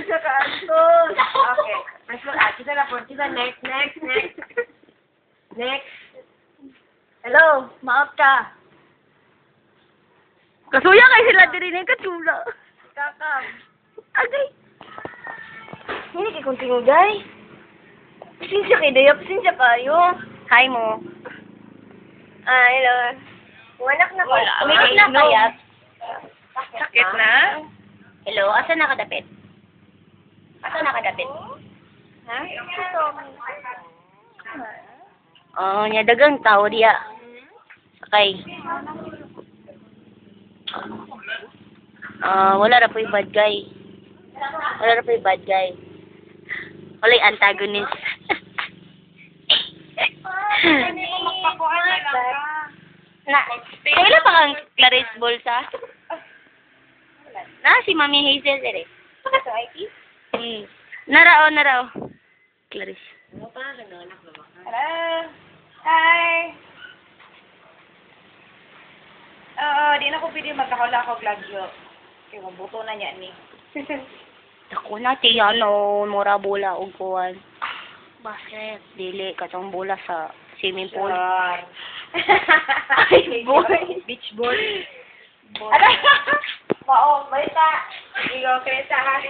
Sa kanto. Okay. Mas kita na po. Kita next. Next. Hello, maot ka. Kasuya kayo sila diri na katula. Kakam. Agay. Hindi kay kung tinugay. Pasensya kay Daya, pasensya kayo. Hi mo. Hello. Wanak na Wala. Uminom na kaya? Sakit na? Hello, asa nakadapit? Asa nakadapit? Ha? Oh, nya dagang tao diya. Okay. Wala ra po yung bad guy. Wala yung antagonist. Na, kailan pa kang Clarice Bolsa? Na, si Mami Hazel dire. Sa IT? Narao. Clarice. Hello. Hi. Di na ko pwede magkakala ko glagyo. Kaya mabuto na niya ni. Ako na tiyano, mura bola og kuwan. Basket, dili katong bola sa swimming pool. Beach ball. Mao, balita. Igo, kaya sa